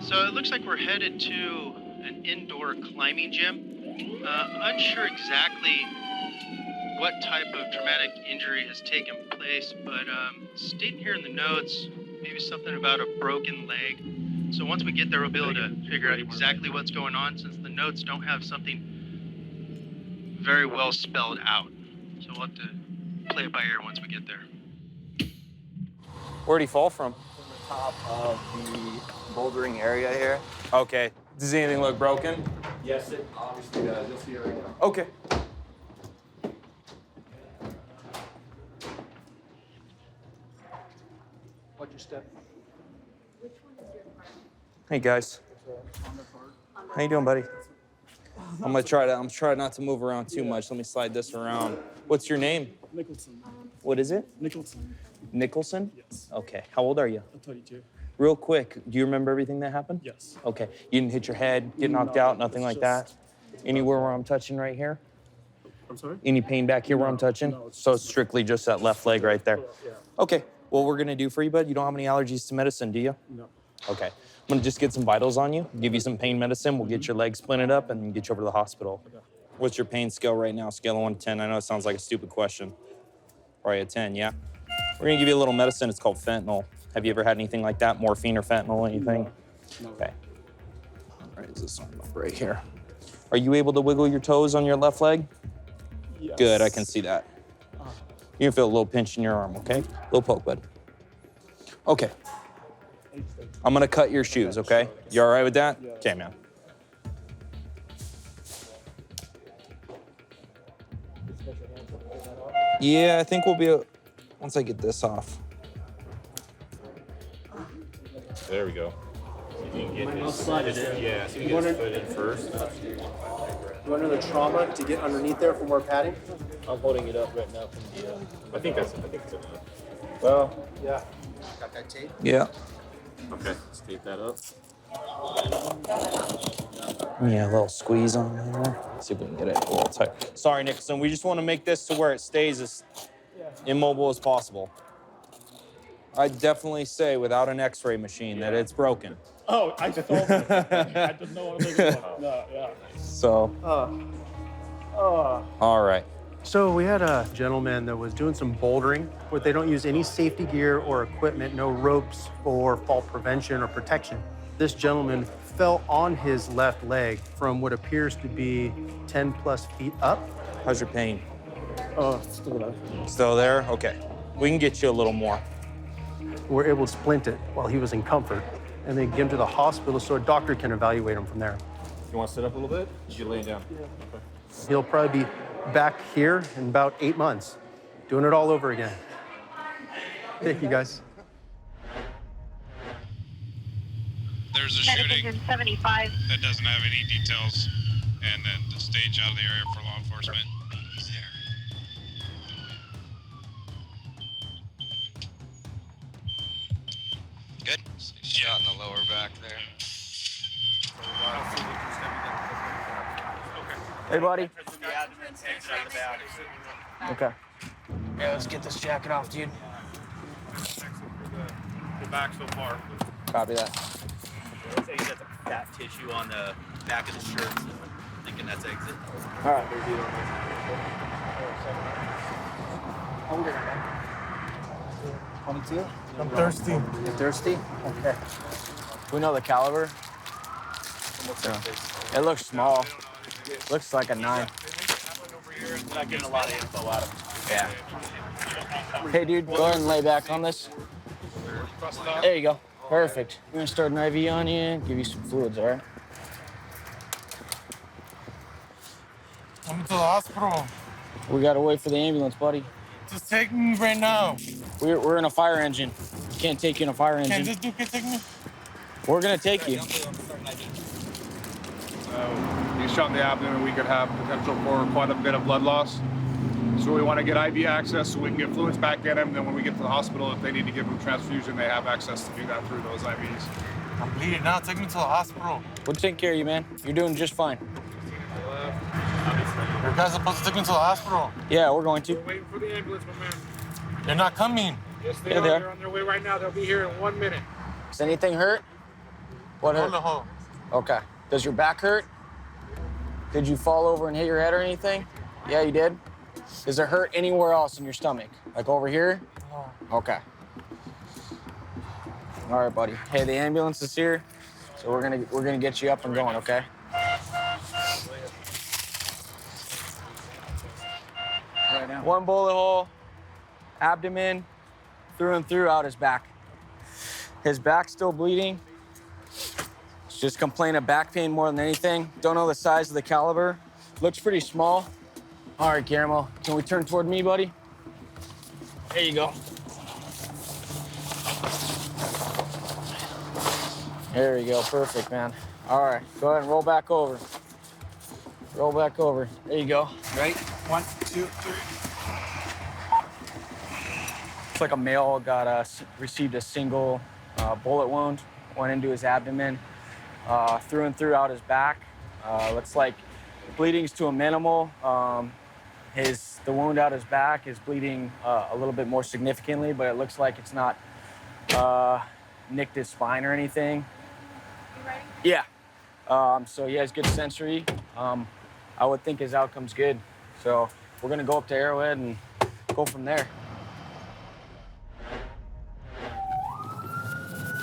So it looks like we're headed to an indoor climbing gym. Unsure exactly what type of traumatic injury has taken place, but stating here in the notes, maybe something about a broken leg. So once we get there, we'll be able to figure out exactly what's going on, since the notes don't have something very well spelled out. So we'll have to play it by ear once we get there. Where'd he fall from? From the top of the bouldering area here. Okay. Does anything look broken? Yes, it obviously does. You'll see it right now. Okay. Watch your step. Hey guys. How you doing, buddy? I'm gonna try not to move around too much. Let me slide this around. What's your name? Nicholson. What is it? Nicholson. Nicholson? Yes. Okay. How old are you? I'm 32. Real quick, do you remember everything that happened? Yes. Okay. You didn't hit your head, get knocked out, nothing like that? Anywhere where I'm touching right here? I'm sorry? Any pain back here where I'm touching? no, it's So just it's strictly just that left leg right there. Yeah. Okay. What we're gonna do for you, bud, you don't have any allergies to medicine, do you? No. Okay. I'm gonna just get some vitals on you, give you some pain medicine, we'll get your leg splinted up and get you over to the hospital. Okay. What's your pain scale right now? Scale of 1 to 10. I know it sounds like a stupid question. Probably a 10, yeah? We're gonna give you a little medicine, it's called fentanyl. Have you ever had anything like that? Morphine or fentanyl, anything? No. Okay. All right, is this on right here? Are you able to wiggle your toes on your left leg? Yes. Good, I can see that. You can feel a little pinch in your arm, okay? Little poke, bud. Okay. I'm gonna cut your shoes, okay? You all right with that? Yeah. Okay, man. Yeah, I think we'll be, once I get this off. There we go. So you can get his, slide it in. yeah, so you can get his foot in first. You want another trauma to get underneath there for more padding? I'm holding it up right now from the. I think it's enough. Well, yeah. Got that tape? Yeah. Okay, let's tape that up. Yeah, a little squeeze on there. See if we can get it a little tight. Sorry, Nicholson, we just want to make this to where it stays as immobile as possible. I'd definitely say without an x-ray machine that it's broken. Oh, I just told you. I just know what I'm looking for. No, yeah. So, all right. So we had a gentleman that was doing some bouldering where they don't use any safety gear or equipment, no ropes for fall prevention or protection. This gentleman fell on his left leg from what appears to be 10 plus feet up. How's your pain? Oh, still there. Still there? Okay. We can get you a little more. We're able to splint it while he was in comfort and then get him to the hospital so a doctor can evaluate him from there. You want to sit up a little bit? You're laying down. Yeah. Okay. He'll probably be back here in about 8 months, doing it all over again. Thank you, guys. There's a shooting Medicine 75. that doesn't have any details, and then the stage out of the area for law enforcement. He's there. Good. Shot in the lower back there. Hey, buddy. Okay. Yeah, let's get this jacket off, dude. The back so far. Copy that. Looks like he's got the fat tissue on the back of the shirt. So thinking that's exit. All right. How old are you, man? 22? I'm thirsty. You're thirsty? Okay. We know the caliber. It looks small. Looks like a 9. We're not getting a lot of info out of him. Yeah. Hey, dude, go ahead and lay back on this. There you go. Perfect. We're gonna start an IV on you, give you some fluids, all right? Come to the hospital. We gotta wait for the ambulance, buddy. Just take me right now. We're in a fire engine. Can't take you in a fire engine. Can this dude take me? We're gonna take you. He's shot in the abdomen. We could have potential for quite a bit of blood loss. So we want to get IV access so we can get fluids back in him. Then when we get to the hospital, if they need to give him transfusion, they have access to do that through those IVs. I'm bleeding now. Take me to the hospital. We'll take care of you, man. You're doing just fine. You guys are supposed to take me to the hospital. Yeah, we're going to. We're waiting for the ambulance, my man. They're not coming. Yes, they Yeah, are. they are. They're on their way right now. They'll be here in 1 minute. Does anything hurt? What hurt? On the home. Okay. Does your back hurt? Did you fall over and hit your head or anything? Yeah, you did? Does it hurt anywhere else in your stomach? Like over here? No. Okay. All right, buddy. Hey, the ambulance is here, so we're gonna get you up and going, okay? Right now. One bullet hole, abdomen, through and through, out his back. His back's still bleeding. He's just complaining of back pain more than anything. Don't know the size of the caliber. Looks pretty small. All right, Guillermo, can we turn toward me, buddy? There you go. There you go, perfect, man. All right, go ahead and roll back over. Roll back over. There you go. Right? 1, 2, 3. Looks like a male received a single bullet wound, went into his abdomen, through and through out his back. Looks like bleeding's to a minimal. The wound out his back is bleeding a little bit more significantly, but it looks like it's not nicked his spine or anything. You ready? Yeah. So he has good sensory. I would think his outcome's good. So we're gonna go up to Arrowhead and go from there.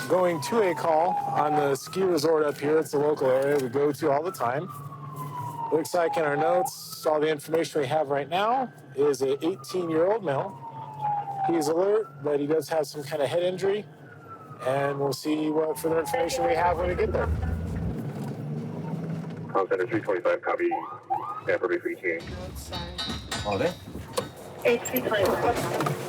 Going to a call on the ski resort up here. It's the local area we go to all the time. Looks like in our notes, all the information we have right now is an 18-year-old male. He's alert, but he does have some kind of head injury, and we'll see what further information we have when we get there. Center 325, copy. Tampa Bay 318. Oh, there? 8325.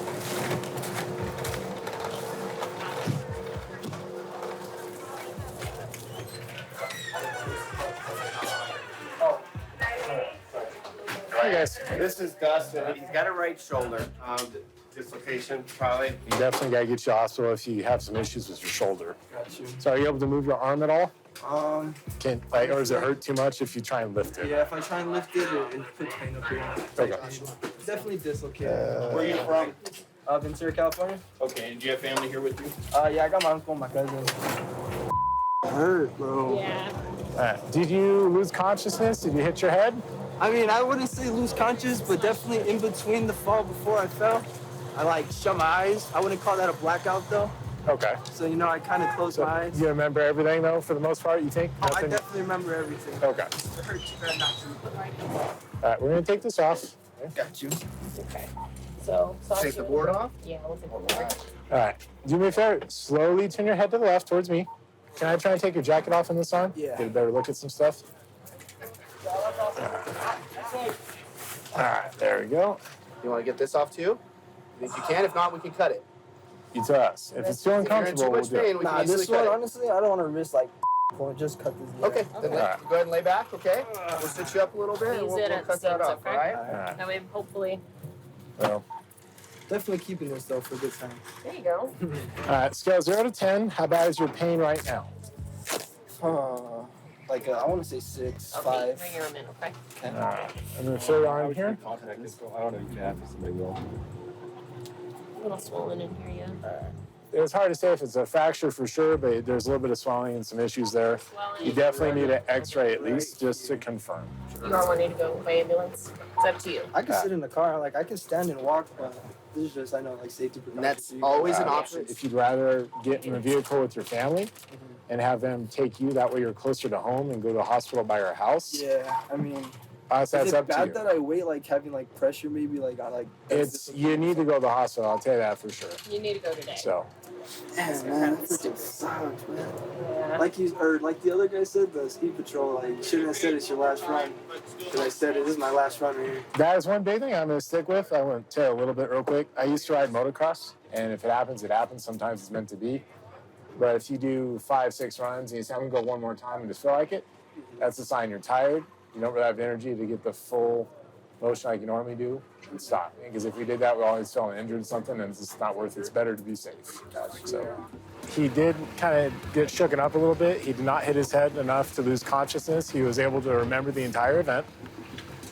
Hi, guys. This is Dustin. He's got a right shoulder dislocation, probably. You definitely got to get you to the hospital if you have some issues with your shoulder. Got you. So are you able to move your arm at all? Or does it hurt too much if you try and lift it? Yeah, if I try and lift it, it puts pain up here. Okay. It's definitely dislocated. Where are you from? Ventura, California. Okay, and do you have family here with you? Yeah, I got my uncle and my cousin. Hurt, bro. Yeah. Did you lose consciousness? Did you hit your head? I mean, I wouldn't say lose conscious, but definitely in between the fall before I fell, I shut my eyes. I wouldn't call that a blackout though. Okay. So, I kind of closed my eyes. You remember everything though, for the most part, you think? Oh, I definitely remember everything. Okay. It hurt too bad not to. All right, we're gonna take this off. Got you. Okay. So Take the board off? Yeah, we'll take the board. All right, do me a favor, slowly turn your head to the left towards me. Can I try and take your jacket off in this arm? Yeah. Get a better look at some stuff. All right, there we go. You want to get this off too? You think you can? If not, we can cut it. You tell us. If it's too uncomfortable, we'll do it. Nah, this one, honestly, I don't want to risk just cut this. Okay, then go ahead and lay back, okay? We'll sit you up a little bit and Use we'll it at cut that seams, off, okay? all right? That way, hopefully. Well, Definitely keeping this though for a good time. There you go. all right, scale 0 to 10. How bad is your pain right now? I want to say 6, Okay, 5. bring your arm in, okay? All right, I'm gonna feel your arm here. A little swollen in here, yeah. It's hard to say if it's a fracture for sure, but there's a little bit of swelling and some issues there. You definitely need an x-ray at least just to confirm. You all want me to go by ambulance? It's up to you. I can sit in the car, I can stand and walk, but this is just, I know, safety precautions. And that's always an option. If you'd rather get in a vehicle with your family and have them take you, that way you're closer to home and go to the hospital by your house. Yeah, I mean, that's is it up to bad you. that I wait, having pressure maybe, You need to go to the hospital, I'll tell you that for sure. You need to go today. So. Yeah, man, that freaking sucks, man. Yeah. Like the other guy said, the ski patrol, you shouldn't have said it's your last run. Because I said this is my last run right here. That is one big thing I'm going to stick with. I want to tell you a little bit real quick. I used to ride motocross, and if it happens, it happens. Sometimes it's meant to be. But if you do 5, 6 runs and you say, I'm going to go one more time and just feel like it, that's a sign you're tired. You don't really have energy to get the full motion like you normally do, and stop. Because if we did that, we always feel injured or something, and it's just not worth it. It's better to be safe. So he did kind of get shooken up a little bit. He did not hit his head enough to lose consciousness. He was able to remember the entire event.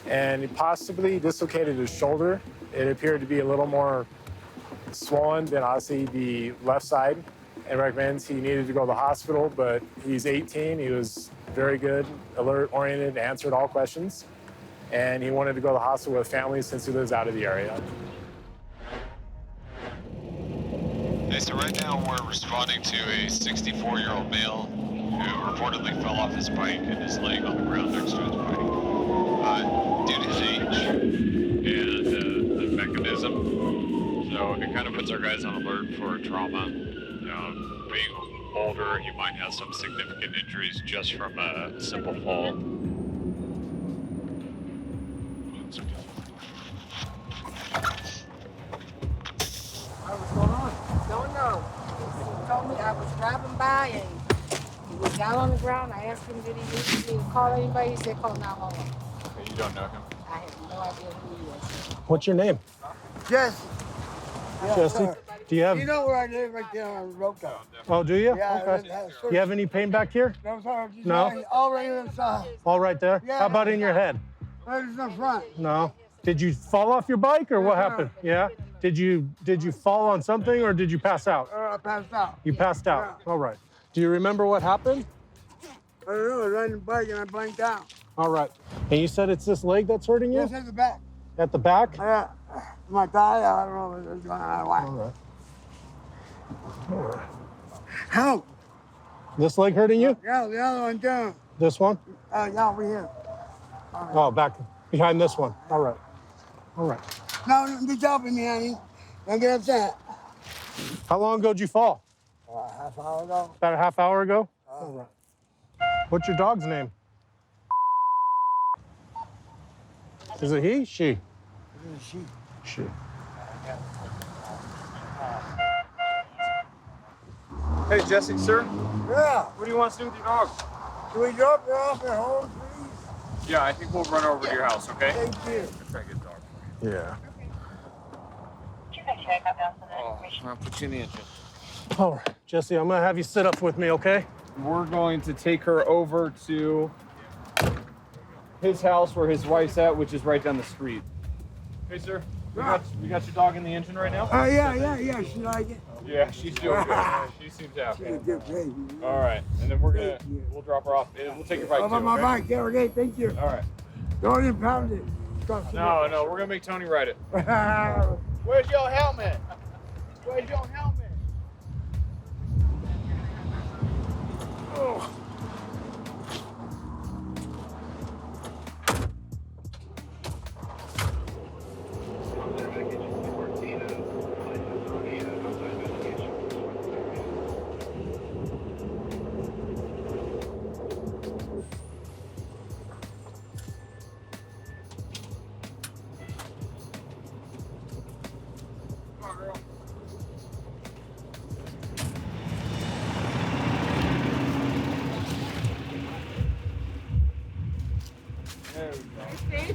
And he possibly dislocated his shoulder. It appeared to be a little more swollen than obviously the left side. and recommends he needed to go to the hospital, but he's 18. He was very good, alert, oriented, answered all questions, and he wanted to go to the hospital with family since he lives out of the area. Hey, so right now we're responding to a 64-year-old male who reportedly fell off his bike and is laying on the ground next to his bike. Due to his age and the mechanism, so it kind of puts our guys on alert for trauma. Being older, he might have some significant injuries just from a simple fall. What's going on? Don't know. He told me I was driving by and he was down on the ground. I asked him, did he need me to call anybody? He said, call 911. Okay, you don't know him? I have no idea who he is. What's your name? Jesse. Yeah, Jesse? sir. Do you have... You know where I live right there on the road. Oh, do you? Yeah, Okay. Do you have any pain back here? No, sir. No? All right inside. All right there? Yeah. How about in your head? Right in the front. No. Did you fall off your bike or what happened? Yeah? Did you fall on something or did you pass out? I passed out. You passed out. All right. Do you remember what happened? I don't know. I was riding the bike and I blanked out. All right. And you said it's this leg that's hurting you? Yes, at the back. At the back? Yeah. My thigh, I don't know what's going on. All right. All right. Help. This leg hurting you? Yeah, the other one too. This one? Yeah, over here. Oh, back behind this one. All right. All right. No, good job with me, honey. Don't get upset. How long ago did you fall? Half hour ago. About a half hour ago? All right. What's your dog's name? Is it he? She? She. She. Hey, Jesse, sir. Yeah. What do you want us to do with your dog? Can we drop her off at home, please? Yeah, I think we'll run over to your house, okay? Thank you. Try to get a dog. Yeah. Oh, I'll put you in the engine. All right, Jesse, I'm gonna have you sit up with me, okay? We're going to take her over to his house where his wife's at, which is right down the street. Hey, sir. We got your dog in the engine right now? Yeah. She like it. Yeah, she's doing good. She seems happy. She's a good baby. All right, and then we'll drop her off. We'll take her bike too, My okay? bike. Yeah, okay. Thank you. All right. Don't impound it. No, we're gonna make Tony ride it. Where's your helmet? Where's your helmet? Oh.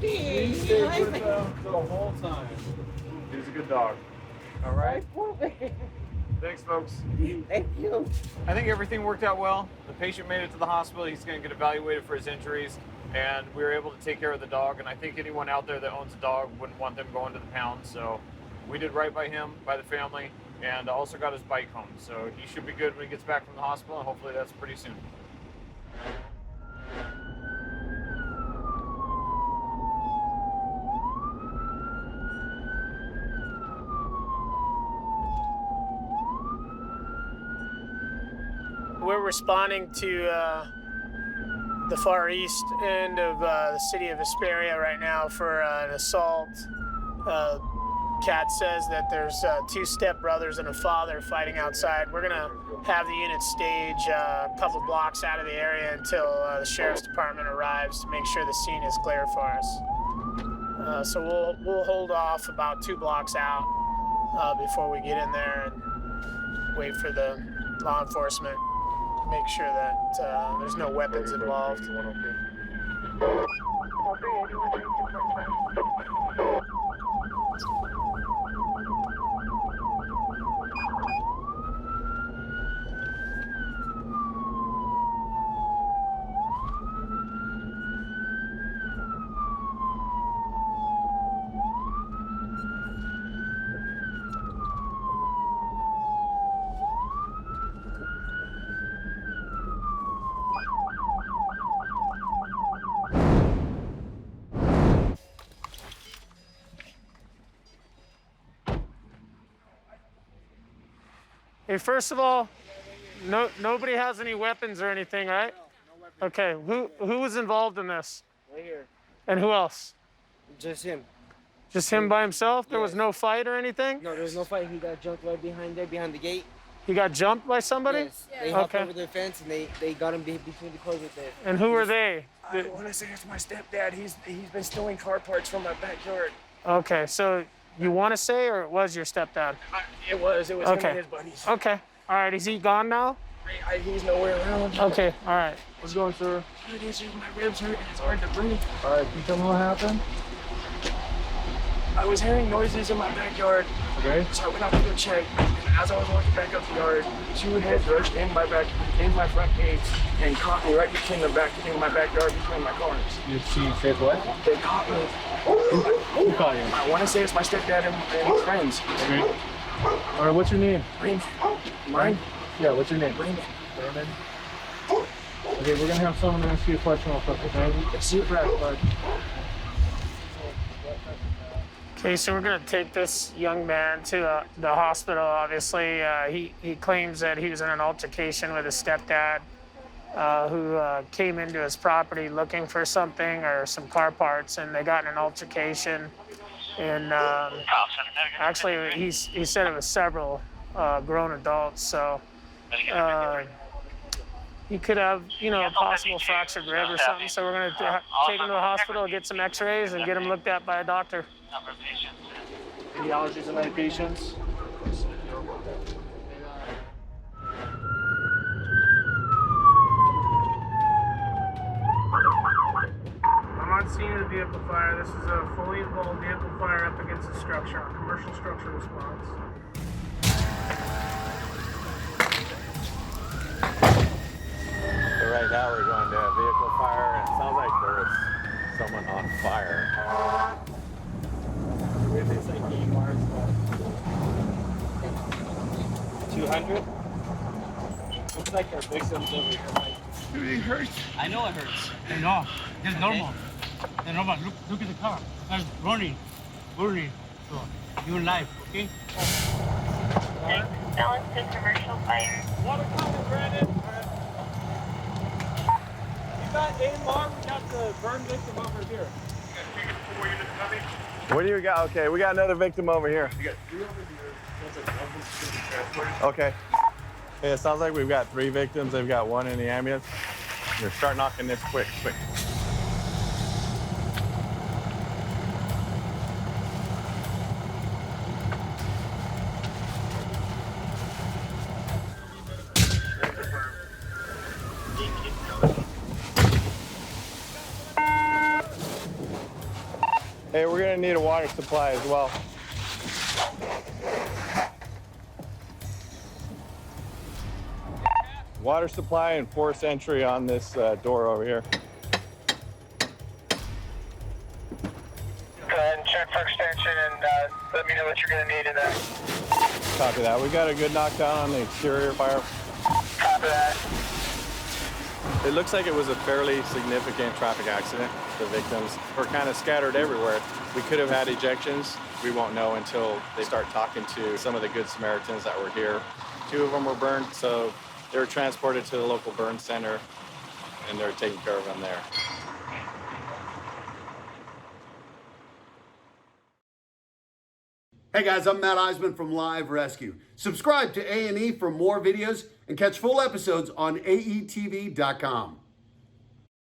He stayed with them the whole time. He was a good dog. All right? Thanks, folks. Thank you. I think everything worked out well. The patient made it to the hospital. He's going to get evaluated for his injuries, and we were able to take care of the dog. And I think anyone out there that owns a dog wouldn't want them going to the pound. So we did right by him, by the family, and also got his bike home. So he should be good when he gets back from the hospital, and hopefully that's pretty soon. We're responding to the far east end of the city of Hesperia right now for an assault. Kat says that there's two stepbrothers and a father fighting outside. We're gonna have the unit stage a couple blocks out of the area until the sheriff's department arrives to make sure the scene is clear for us. So we'll hold off about 2 blocks out before we get in there and wait for the law enforcement. Make sure that there's no weapons involved. Hey, first of all, nobody has any weapons or anything, right? No weapons. Okay, who was involved in this? Right here. And who else? Just him. Just him by himself? There was no fight or anything? No, there was no fight. He got jumped right behind there, behind the gate. He got jumped by somebody? Yes. They hopped over the fence and they got him between the cars right there. And who were they? I want to say it's my stepdad. He's been stealing car parts from my backyard. Okay, so you want to say, or it was your stepdad? It was him and his buddies. Okay, all right, is he gone now? He's nowhere around. Okay, all right. What's going, sir? My ribs hurt and it's hard to breathe. All right, can you tell me what happened? I was hearing noises in my backyard. Okay. So I went out to go check. And as I was walking back up the yard, two heads rushed in my front gate and caught me right between my backyard between my cars. You said what? They caught me. Who caught you? I want to say it's my stepdad and his friends. Okay. All right, what's your name? Raymond. Mine? Yeah, what's your name? Raymond. Raymond. Okay, we're gonna have someone ask you a question real quick, okay? See you, Brad, bud. Okay, so we're going to take this young man to the hospital, obviously. He claims that he was in an altercation with his stepdad who came into his property looking for something or some car parts, and they got in an altercation. And actually, he said it was several grown adults, so he could have, a possible fractured rib or something. So we're going to take him to the hospital, get some x-rays, and get him looked at by a doctor. Any allergies and medications? I'm on scene of the vehicle fire. This is a fully involved vehicle fire up against a structure, a commercial structure response. So right now we're going to a vehicle fire, and it sounds like there was someone on fire. It's like 200? Looks like our victims over here. It hurts. I know it hurts. I know. It's normal. It's normal. Look at the car. It's burning. So you're alive, okay? Balance to commercial fire. Water coming, Brandon. You got AMR, we got the burn victim over here. What do you got? Okay, we got another victim over here. You got 3 over here. Okay. Hey, it sounds like we've got 3 victims. They've got 1 in the ambulance. You're start knocking this quick. Hey, we're gonna need a water supply as well. Water supply and force entry on this door over here. Go ahead and check for extension and let me know what you're going to need in there. Copy that. We got a good knockdown on the exterior fire. Copy that. It looks like it was a fairly significant traffic accident. The victims were kind of scattered everywhere. We could have had ejections. We won't know until they start talking to some of the Good Samaritans that were here. 2 of them were burned, so they were transported to the local burn center, and they're taking care of them there. Hey guys, I'm Matt Iseman from Live Rescue. Subscribe to A&E for more videos and catch full episodes on aetv.com.